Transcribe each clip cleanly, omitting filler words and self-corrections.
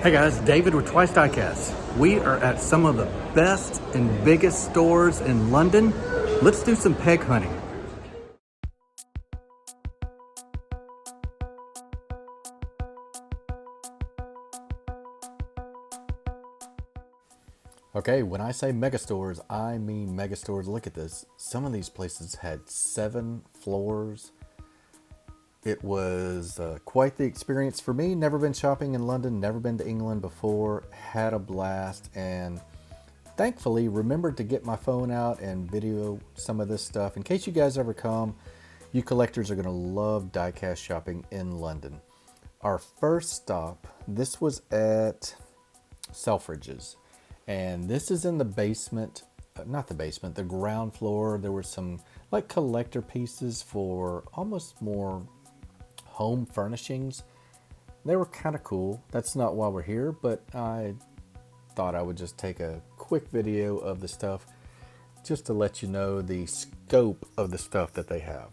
Hey guys, David with Twice Diecast. We are at some of the best and biggest stores in London. Let's do some peg hunting. Okay, when I say megastores, I mean megastores. Look at this. Some of these places had 7 floors. It was quite the experience for me. Never been shopping in London, never been to England before. Had a blast, and thankfully remembered to get my phone out and video some of this stuff. In case you guys ever come, you collectors are going to love diecast shopping in London. Our first stop, this was at Selfridges. And this is in the basement, not the basement, the ground floor. There were some like collector pieces for almost more home furnishings. They were kind of cool. That's not why we're here, but I thought I would just take a quick video of the stuff just to let you know the scope of the stuff that they have.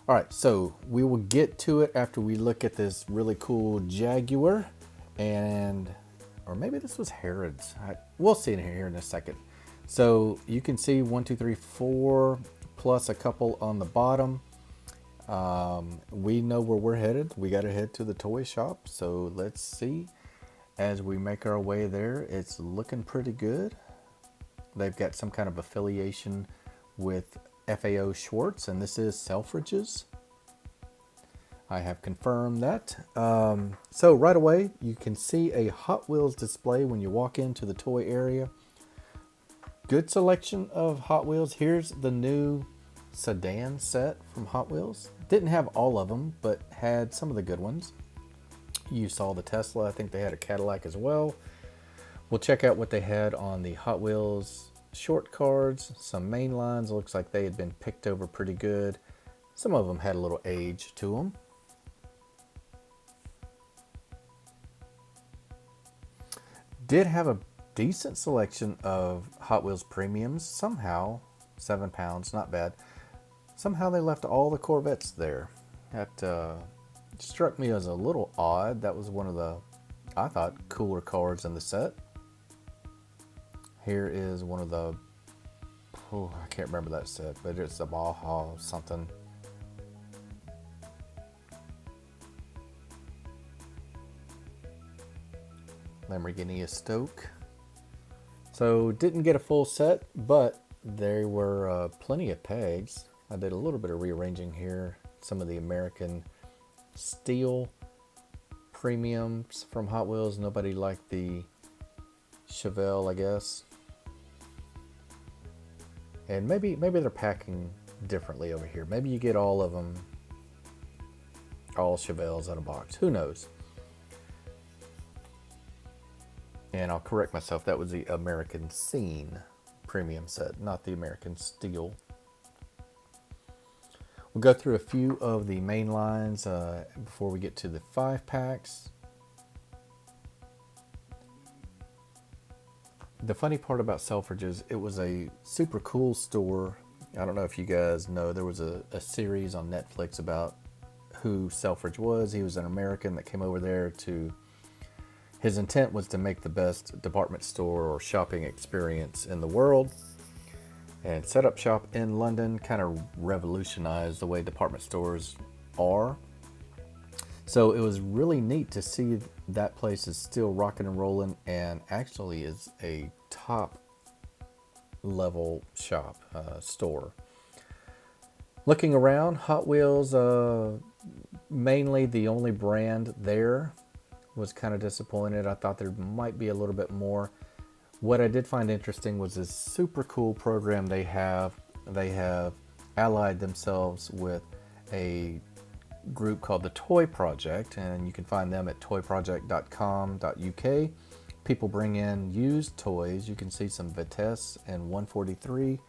All right, so we will get to it after we look at this really cool Jaguar, and or maybe this was Harrods. We'll see in here in a second. So you can see 1, 2, 3, 4 plus a couple on the bottom. We know where we're headed. We got to head to the toy shop. So let's see as we make our way there. It's looking pretty good. They've got some kind of affiliation with FAO Schwartz, and this is Selfridges. I have confirmed that. So right away, you can see a Hot Wheels display when you walk into the toy area. Good selection of Hot Wheels. Here's the new sedan set from Hot Wheels. Didn't have all of them, but had some of the good ones. You saw the Tesla. I think they had a Cadillac as well. We'll check out what they had on the Hot Wheels short cards. Some main lines. Looks like they had been picked over pretty good. Some of them had a little age to them. Did have a decent selection of Hot Wheels premiums. Somehow, £7, not bad. Somehow they left all the Corvettes there. That struck me as a little odd. That was one of the, I thought, cooler cards in the set. Here is one of the, I can't remember that set, but it's a Baja something. Lamborghini Stoke. So didn't get a full set, but there were plenty of pegs. I did a little bit of rearranging here. Some of the American steel premiums from Hot Wheels. Nobody liked the Chevelle, I guess. And maybe they're packing differently over here. Maybe you get all of them, all Chevelles in a box. Who knows? And I'll correct myself, that was the American Scene premium set, not the American Steel. We'll go through a few of the main lines before we get to the 5-packs. The funny part about Selfridges, it was a super cool store. I don't know if you guys know, there was a series on Netflix about who Selfridge was. He was an American that came over there to... His intent was to make the best department store or shopping experience in the world, and set up shop in London, kind of revolutionized the way department stores are. So it was really neat to see that place is still rocking and rolling, and actually is a top level shop store. Looking around, Hot Wheels, mainly the only brand there. Was kind of disappointed. I thought there might be a little bit more. What I did find interesting was this super cool program they have. They have allied themselves with a group called the Toy Project, and you can find them at toyproject.com.uk. People bring in used toys. You can see some Vitesse and 143.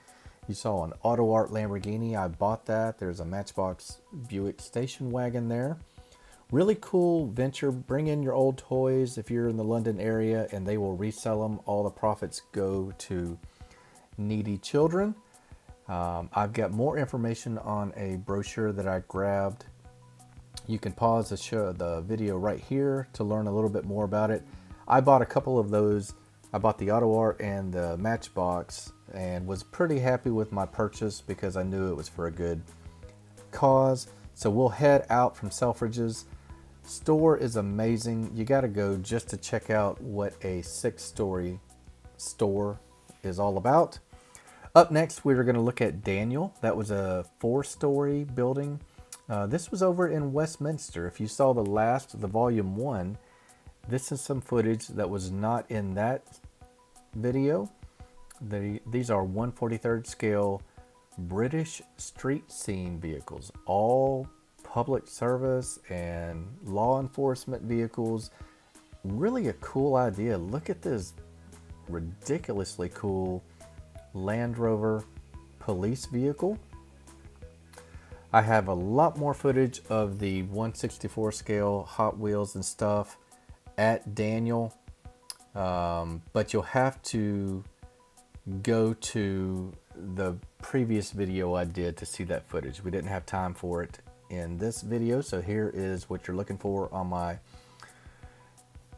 You saw an Auto Art Lamborghini. I bought that. There's a Matchbox Buick station wagon there. Really cool venture. Bring in your old toys if you're in the London area, and they will resell them. All the profits go to needy children. I've got more information on a brochure that I grabbed You can pause the video right here to learn a little bit more about it. I bought a couple of those. I bought the Auto Art and the Matchbox and was pretty happy with my purchase because I knew it was for a good cause. So we'll head out from Selfridges. Store is amazing. You got to go just to check out what a 6-story store is all about. Up next, we were going to look at Daniel. That was a 4-story building. This was over in Westminster. If you saw the volume 1, this is some footage that was not in that video. These are 1/43rd scale British street scene vehicles, all public service and law enforcement vehicles. Really a cool idea. Look at this ridiculously cool Land Rover police vehicle. I have a lot more footage of the 1/64 scale Hot Wheels and stuff at Daniel, but you'll have to go to the previous video I did to see that footage. We didn't have time for it in this video, so here is what you're looking for on my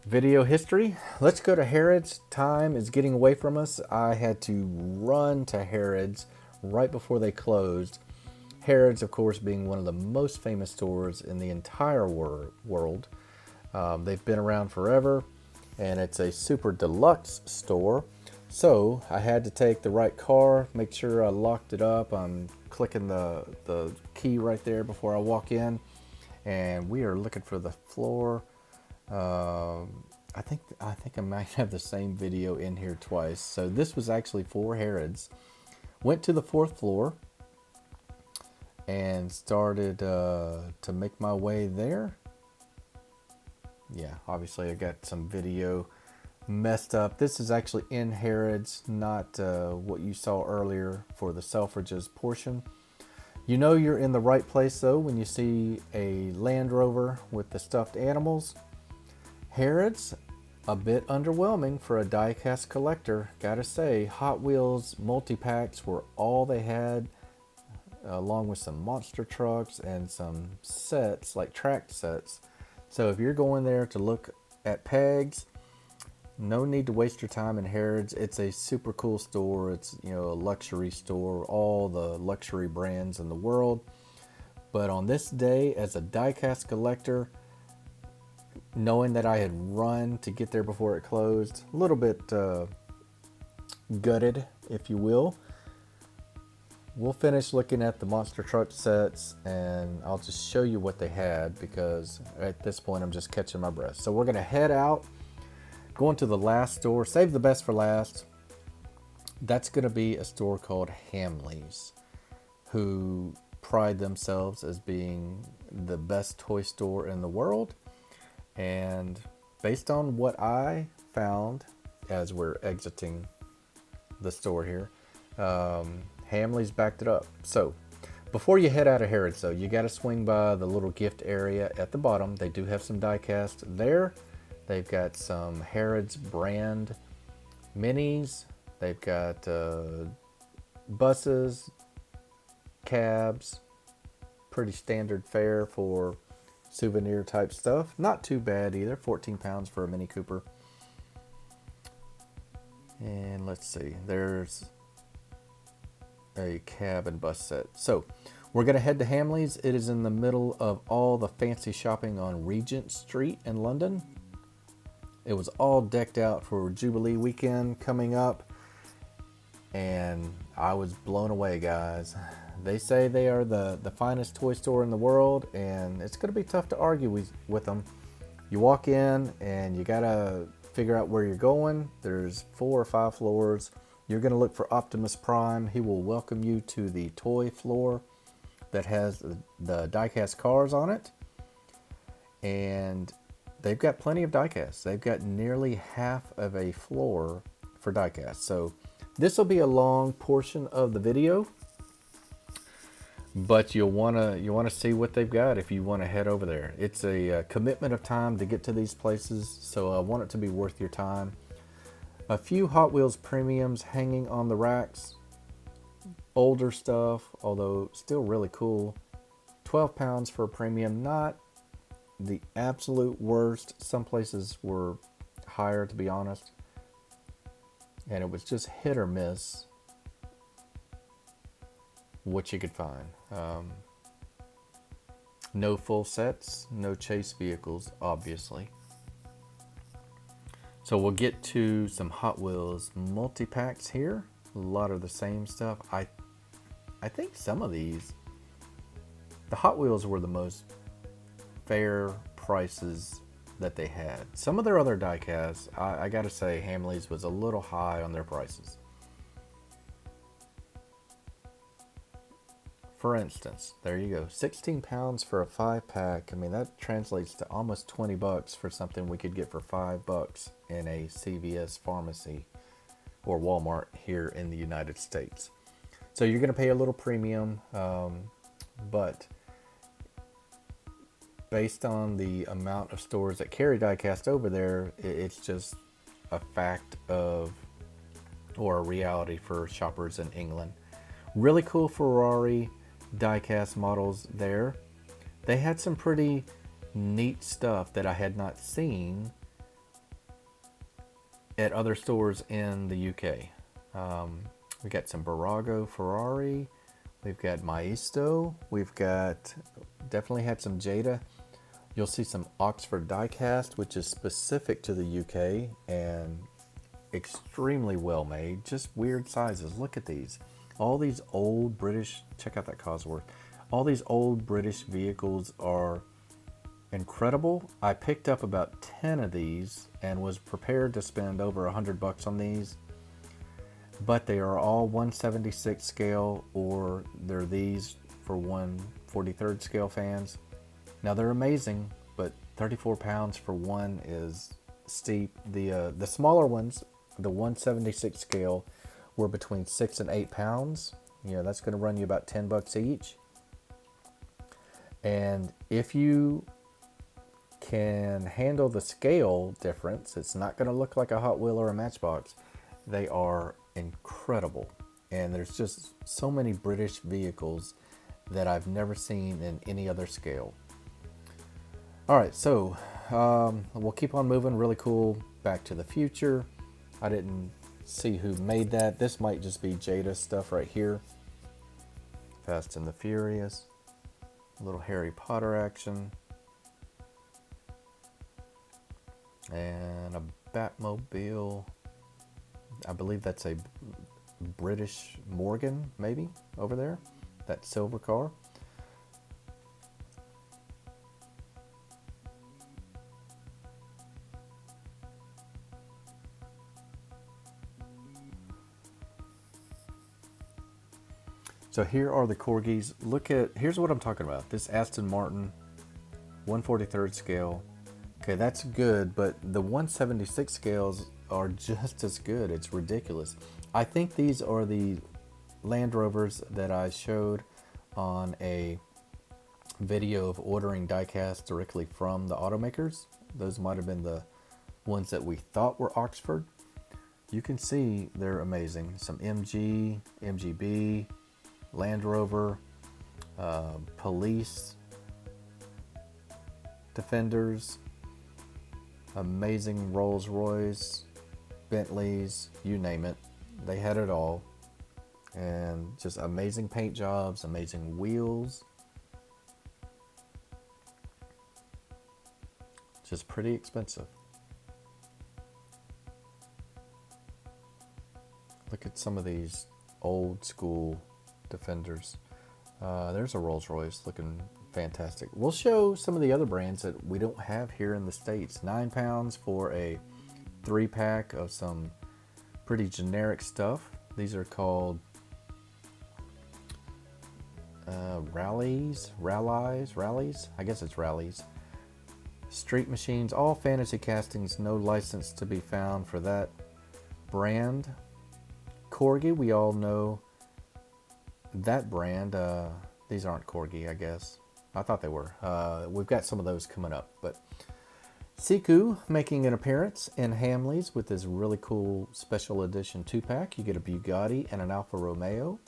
video history. Let's go to Harrods. Time is getting away from us. I had to run to Harrods right before they closed. Harrods, of course, being one of the most famous stores in the entire world. They've been around forever, and it's a super deluxe store. So I had to take the right car, make sure I locked it up. I'm clicking the key right there before I walk in, and we are looking for the floor. I think I might have the same video in here twice. So this was actually for Harrods. Went to the 4th floor and started to make my way there. Yeah, obviously I got some video messed up. This is actually in Harrods, not what you saw earlier for the Selfridges portion. You know you're in the right place though when you see a Land Rover with the stuffed animals. Harrods, a bit underwhelming for a diecast collector. Gotta say, Hot Wheels multi-packs were all they had, along with some monster trucks and some sets, like track sets. So if you're going there to look at pegs, no need to waste your time in Harrods. It's a super cool store. It's, you know, a luxury store, all the luxury brands in the world. But on this day, as a diecast collector, knowing that I had run to get there before it closed, a little bit gutted, if you will. We'll finish looking at the monster truck sets, and I'll just show you what they had because at this point I'm just catching my breath. So we're going to head out, going to the last store, save the best for last. That's going to be a store called Hamley's, who pride themselves as being the best toy store in the world. And based on what I found as we're exiting the store here, Hamley's backed it up. So before you head out of Harrods though, you got to swing by the little gift area at the bottom. They do have some diecast there. They've got some Harrods brand minis. They've got buses, cabs, pretty standard fare for souvenir type stuff. Not too bad either. 14 pounds for a Mini Cooper. And let's see, there's a cab and bus set. So we're going to head to Hamley's. It is in the middle of all the fancy shopping on Regent Street in London. It was all decked out for Jubilee weekend coming up, and I was blown away, guys. They say they are the finest toy store in the world, and it's going to be tough to argue with them. You walk in and you got to figure out where you're going. There's 4 or 5 floors. You're going to look for Optimus Prime. He will welcome you to the toy floor that has the diecast cars on it. And they've got plenty of diecasts. They've got nearly half of a floor for diecast. So this will be a long portion of the video, but you'll want to see what they've got if you want to head over there. It's a commitment of time to get to these places, so I want it to be worth your time. A few Hot Wheels premiums hanging on the racks. Older stuff, although still really cool. 12 pounds for a premium, not the absolute worst. Some places were higher, to be honest. And it was just hit or miss what you could find. No full sets, no chase vehicles, obviously. So we'll get to some Hot Wheels multi-packs here. A lot of the same stuff. I think some of these, the Hot Wheels were the most fair prices that they had. Some of their other diecasts, I gotta say, Hamley's was a little high on their prices. For instance, there you go, 16 pounds for a 5-pack. I mean, that translates to almost 20 bucks for something we could get for $5 in a CVS pharmacy or Walmart here in the United States. So you're gonna pay a little premium, but based on the amount of stores that carry diecast over there, it's just a fact of, or a reality for shoppers in England. Really cool Ferrari diecast models there. They had some pretty neat stuff that I had not seen at other stores in the UK. We got some Barago Ferrari. We've got Maisto. We've got, definitely had some Jada. You'll see some Oxford diecast, which is specific to the UK and extremely well made. Just weird sizes. Look at these. All these old British, check out that Cosworth. All these old British vehicles are incredible. I picked up about 10 of these and was prepared to spend over $100 on these. But they are all 1/76 scale, or they're these for 1/43 scale fans. Now they're amazing, but 34 pounds for one is steep. The smaller ones, the 1/76 scale, were between 6 and 8 pounds. You know, that's going to run you about $10 each. And if you can handle the scale difference, it's not going to look like a Hot Wheel or a Matchbox. They are incredible. And there's just so many British vehicles that I've never seen in any other scale. All right, so we'll keep on moving. Really cool Back to the Future. I didn't see who made that. This might just be Jada stuff right here. Fast and the Furious. A little Harry Potter action. And a Batmobile. I believe that's a British Morgan, maybe, over there. That silver car. So here are the Corgis. Look at, here's what I'm talking about. This Aston Martin, 1/43 scale. Okay, that's good, but the 1/76 scales are just as good. It's ridiculous. I think these are the Land Rovers that I showed on a video of ordering diecast directly from the automakers. Those might have been the ones that we thought were Oxford. You can see they're amazing. Some MG, MGB, Land Rover, police, Defenders, amazing Rolls Royce, Bentleys, you name it. They had it all. And just amazing paint jobs, amazing wheels. Just pretty expensive. Look at some of these old school Defenders. There's a Rolls Royce looking fantastic. We'll show some of the other brands that we don't have here in the States. 9 pounds for a 3-pack of some pretty generic stuff. These are called Rallies. I guess it's Rallies. Street Machines, all fantasy castings, no license to be found for that brand. Corgi, we all know that brand. These aren't Corgi, I guess. I thought they were. We've got some of those coming up. But Siku making an appearance in Hamley's with this really cool special edition 2-pack. You get a Bugatti and an Alfa Romeo.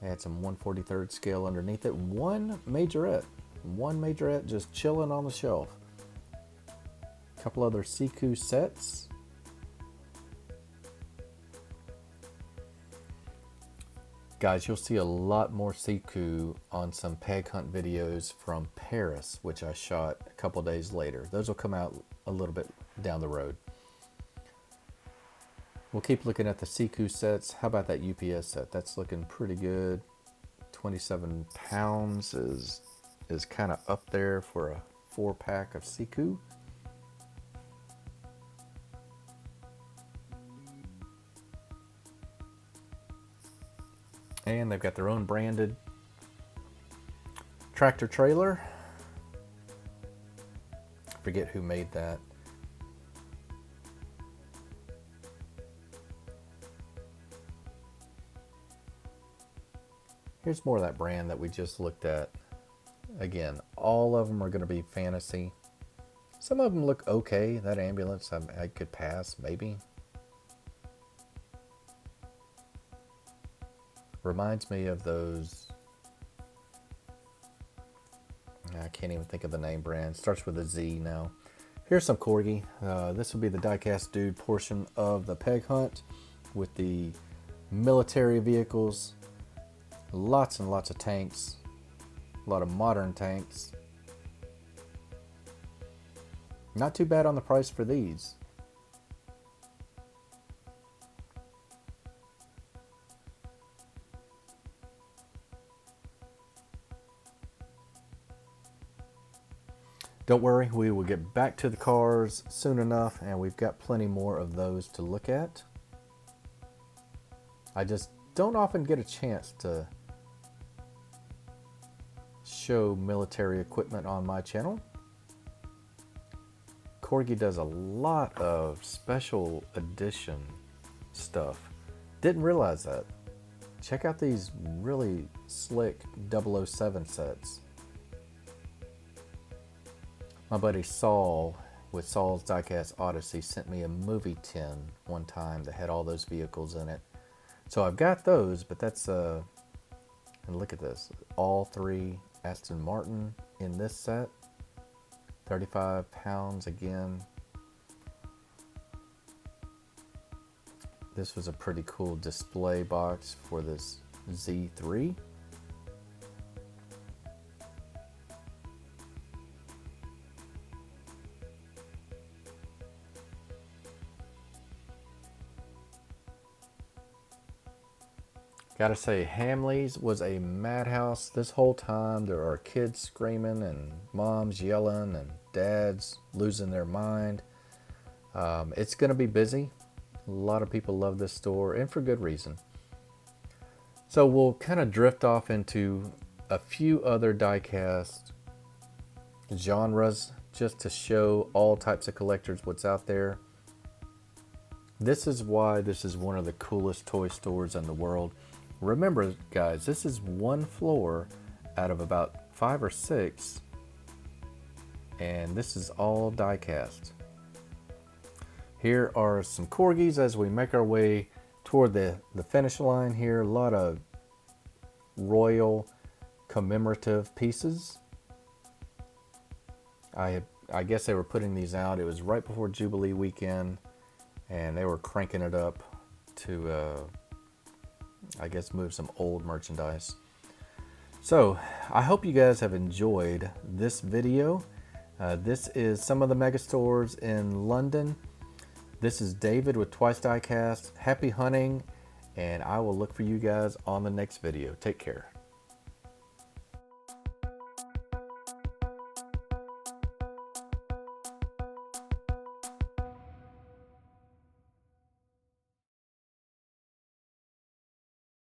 They had some 1/43 scale underneath it. One majorette just chilling on the shelf. A couple other Siku sets. Guys, you'll see a lot more Siku on some peg hunt videos from Paris, which I shot a couple days later. Those will come out a little bit down the road. We'll keep looking at the Siku sets. How about that UPS set? That's looking pretty good. 27 pounds is kind of up there for a 4-pack of Siku. And they've got their own branded tractor trailer. I forget who made that. Here's more of that brand that we just looked at. Again, all of them are going to be fantasy. Some of them look okay. That ambulance, I could pass, maybe. Reminds me of those, I can't even think of the name brand. Starts with a Z now. Here's some Corgi. This will be the Diecast Dude portion of the peg hunt with the military vehicles. Lots and lots of tanks. A lot of modern tanks. Not too bad on the price for these. Don't worry, we will get back to the cars soon enough, and we've got plenty more of those to look at. I just don't often get a chance to show military equipment on my channel. Corgi does a lot of special edition stuff. Didn't realize that. Check out these really slick 007 sets. My buddy Saul with Saul's Diecast Odyssey sent me a movie tin one time that had all those vehicles in it. So I've got those, but that's and look at this. All 3 Aston Martin in this set. 35 pounds again. This was a pretty cool display box for this Z3. Gotta say, Hamley's was a madhouse this whole time. There are kids screaming and moms yelling and dads losing their mind. It's gonna be busy. A lot of people love this store, and for good reason. So we'll kind of drift off into a few other diecast genres just to show all types of collectors what's out there. This is why this is one of the coolest toy stores in the world. Remember, guys, this is one floor out of about 5 or 6, and this is all die-cast. Here are some Corgis as we make our way toward the finish line here. A lot of royal commemorative pieces. I guess they were putting these out. It was right before Jubilee weekend, and they were cranking it up to I guess move some old merchandise. So I hope you guys have enjoyed this video. This is some of the Megastores in London. This is David with Twice Diecast. Happy hunting, and I will look for you guys on the next video. Take care.